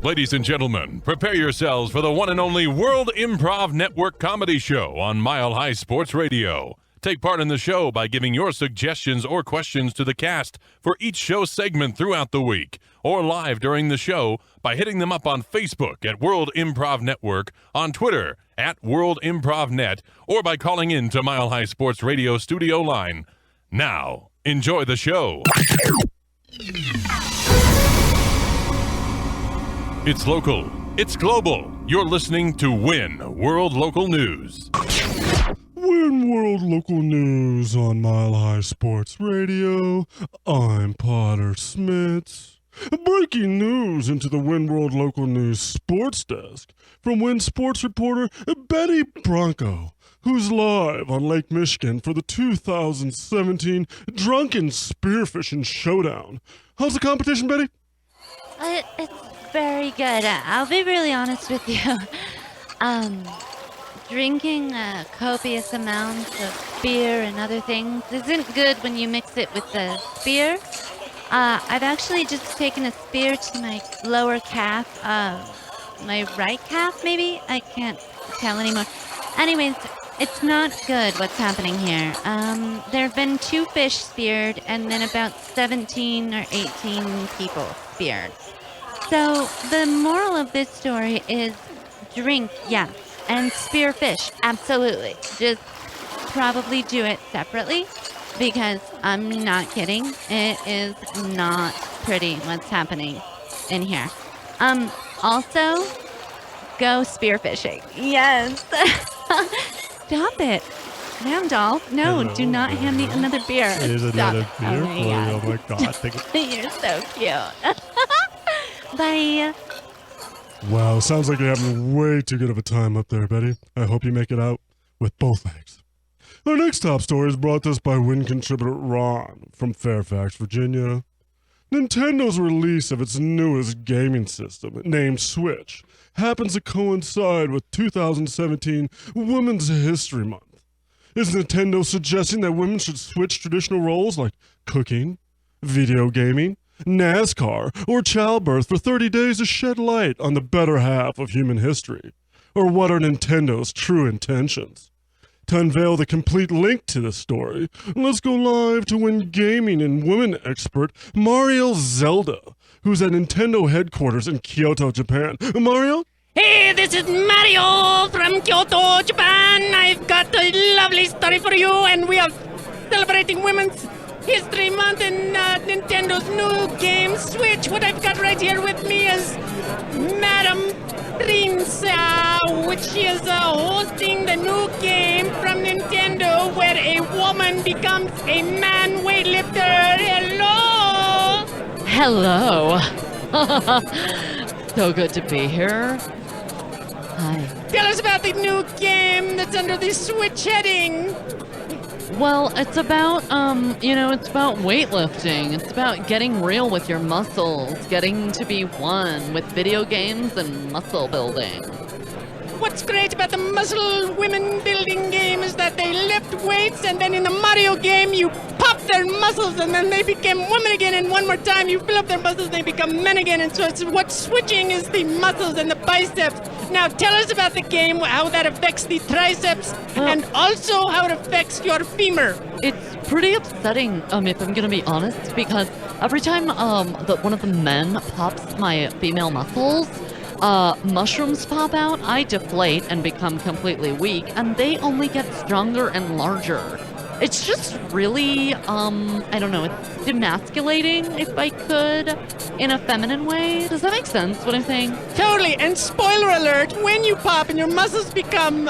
Ladies and gentlemen, prepare yourselves for the one and only World Improv Network comedy show on Mile High Sports Radio. Take part in the show by giving your suggestions or questions to the cast for each show segment throughout the week, or live during the show by hitting them up on Facebook at World Improv Network, on Twitter at World Improv Net, or by calling in to Mile High Sports Radio studio line. Now, enjoy the show. It's local. It's global. You're listening to Win World Local News. Win World Local News on Mile High Sports Radio. I'm Potter Smittss. Breaking news into the Win World Local News sports desk from Win sports reporter Betty Bronco, who's live on Lake Michigan for the 2017 Drunken Spearfishing Showdown. How's the competition, Betty? It's very good. I'll be really honest with you. Drinking copious amounts of beer and other things isn't good when you mix it with the spear. I've actually just taken a spear to my lower calf, my right calf maybe? I can't tell anymore. Anyways, it's not good what's happening here. There have been 2 fish speared and then about 17 or 18 people speared. So the moral of this story is drink, yes, and spear fish, absolutely. Just probably do it separately because I'm not kidding. It is not pretty what's happening in here. Also, go spearfishing. Yes. Stop it. Randall, no, do not hand me another beer. Here's another beer Oh for my you. God. Oh my God. Thank you. You're so cute. Bye. Wow, sounds like you're having way too good of a time up there, Betty. I hope you make it out with both legs. Our next top story is brought to us by Win contributor Ron from Fairfax, Virginia. Nintendo's release of its newest gaming system, named Switch, happens to coincide with 2017 Women's History Month. Is Nintendo suggesting that women should switch traditional roles like cooking, video gaming, NASCAR, or childbirth for 30 days to shed light on the better half of human history? Or what are Nintendo's true intentions? To unveil the complete link to this story, let's go live to Win gaming and women expert Mario Zelda, who's at Nintendo headquarters in Kyoto, Japan. Mario? Hey, this is Mario from Kyoto, Japan. I've got a lovely story for you, and we are celebrating Women's History Month in Nintendo's new game, Switch. What I've got right here with me is Madam Prince, which is hosting the new game from Nintendo where a woman becomes a man weightlifter. Hello! Hello. So good to be here. Hi. Tell us about the new game that's under the Switch heading. Well, it's about, it's about weightlifting. It's about getting real with your muscles, getting to be one with video games and muscle building. What's great about the muscle women building game is that they lift weights, and then in the Mario game you pop their muscles and then they become women again, and one more time you fill up their muscles and they become men again, and so it's what's switching is the muscles and the biceps. Now tell us about the game, how that affects the triceps, and also how it affects your femur. It's pretty upsetting, if I'm gonna be honest, because every time one of the men pops my female muscles, mushrooms pop out, I deflate and become completely weak, and they only get stronger and larger. It's just really, I don't know, it's demasculating, if I could, in a feminine way. Does that make sense, what I'm saying? Totally, and spoiler alert, when you pop and your muscles become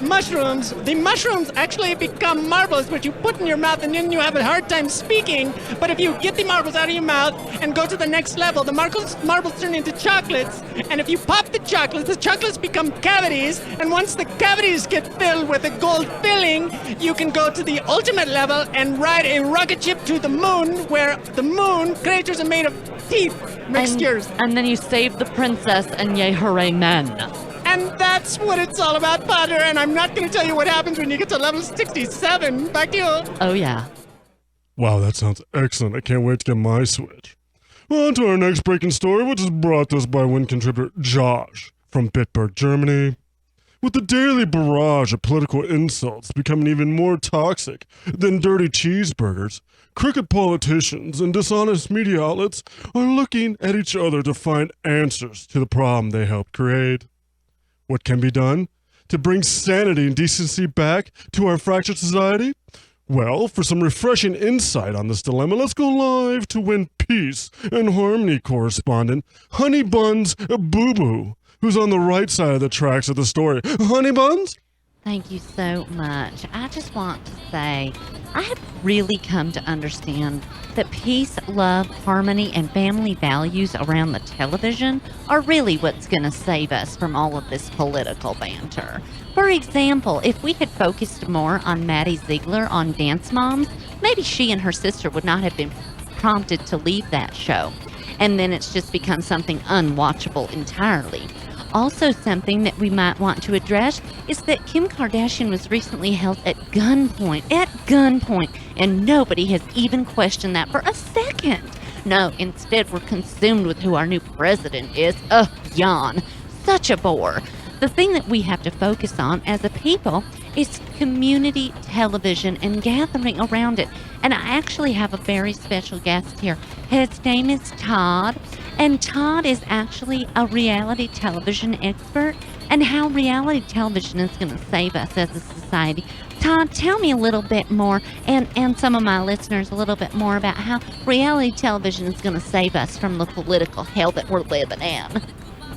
mushrooms, the mushrooms actually become marbles, which you put in your mouth, and then you have a hard time speaking. But if you get the marbles out of your mouth and go to the next level, the marbles turn into chocolates, and if you pop the chocolates become cavities, and once the cavities get filled with a gold filling, you can go to the ultimate level and ride a rocket ship to the moon, where the moon creatures are made of teeth mixtures. And then you save the princess and yay hooray men. And that's what it's all about, Potter. And I'm not going to tell you what happens when you get to level 67. Back to you. Oh, yeah. Wow, that sounds excellent. I can't wait to get my Switch. Well, on to our next breaking story, which is brought to us by Win contributor Josh from Bitburg, Germany. With the daily barrage of political insults becoming even more toxic than dirty cheeseburgers, crooked politicians and dishonest media outlets are looking at each other to find answers to the problem they helped create. What can be done to bring sanity and decency back to our fractured society? Well, for some refreshing insight on this dilemma, let's go live to Win Peace and Harmony correspondent Honey Buns Boo Boo, who's on the right side of the tracks of the story. Honey Buns? Thank you so much. I just want to say, I have really come to understand that peace, love, harmony, and family values around the television are really what's going to save us from all of this political banter. For example, if we had focused more on Maddie Ziegler on Dance Moms, maybe she and her sister would not have been prompted to leave that show. And then it's just become something unwatchable entirely. Also, something that we might want to address is that Kim Kardashian was recently held at gunpoint, and nobody has even questioned that for a second. No, instead we're consumed with who our new president is. Yawn. Such a bore. The thing that we have to focus on as a people is community television and gathering around it. And I actually have a very special guest here. His name is Todd, and Todd is actually a reality television expert and how reality television is going to save us as a society. Todd, tell me a little bit more, and some of my listeners a little bit more about how reality television is going to save us from the political hell that we're living in.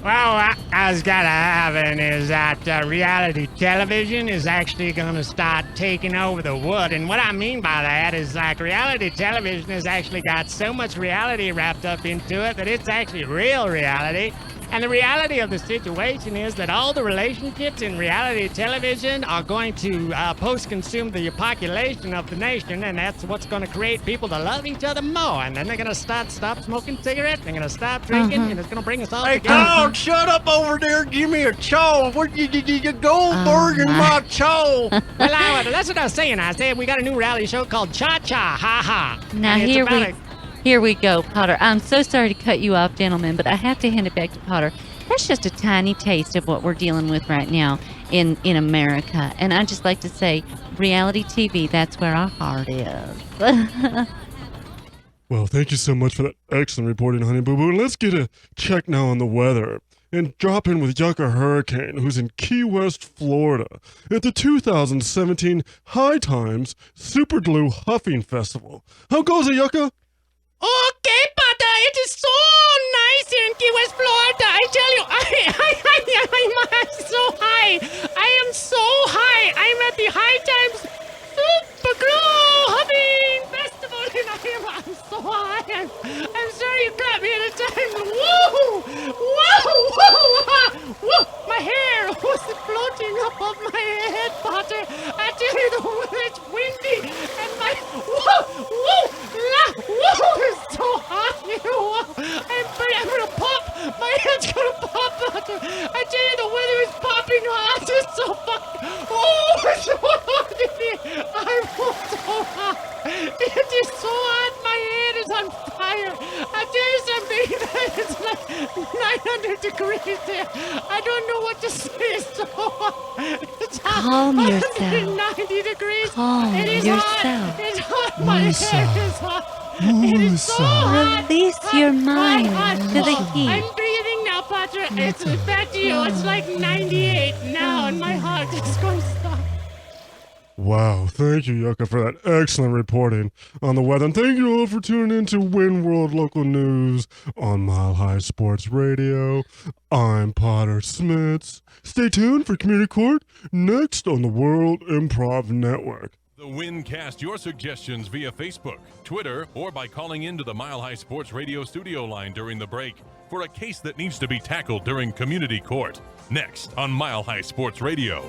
Well, what I was gonna happen is that reality television is actually gonna start taking over the world. And what I mean by that is like reality television has actually got so much reality wrapped up into it that it's actually real reality. And the reality of the situation is that all the relationships in reality television are going to post-consume the population of the nation, and that's what's going to create people to love each other more. And then they're going to stop smoking cigarettes, they're going to stop drinking, and it's going to bring us all together. Dog, shut up over there. Give me a chow. Where did you Goldberg and my chow? Well, that's what I was saying. I said we got a new reality show called Cha-Cha, Ha-Ha. Now here we go, Potter. I'm so sorry to cut you off, gentlemen, but I have to hand it back to Potter. That's just a tiny taste of what we're dealing with right now in America. And I'd just like to say, reality TV, that's where our heart is. Well, thank you so much for that excellent reporting, Honey Boo Boo. Let's get a check now on the weather and drop in with Yucca Hurricane, who's in Key West, Florida, at the 2017 High Times Super Glue Huffing Festival. How goes it, Yucca? Okay, Potter, it is so nice here in Key West, Florida. I tell you, I'm so high. I am so high. I'm at the High Times Super Glue Huffing Festival, and I'm so high. I'm sorry you caught me at a time. Woo! My hair was floating above my head, Potter. I tell you, the it's windy, and my it's so hot. I'm gonna pop. My head's gonna pop, Potter. I tell you, the weather is popping hot. It's so fucking. It's so hot in here. I'm so hot. It is so hot. My head is on fire. I tell you something. It's like 900 degrees there. I don't know what to say. It's so hot. It's hot. Calm yourself. 190 degrees. Calm it is yourself. hot. It's hot. My head is hot. It is so hot. Release your mind to the heat. I'm breathing now, Potter. It's back to you. It's like 98 now, and my heart is going to stop. Wow, thank you, Yucca, for that excellent reporting on the weather. And thank you all for tuning in to Win World Local News on Mile High Sports Radio. I'm Potter Smittss. Stay tuned for Community Court next on the World Improv Network. The Win cast your suggestions via Facebook, Twitter, or by calling into the Mile High Sports Radio studio line during the break for a case that needs to be tackled during Community Court. Next on Mile High Sports Radio.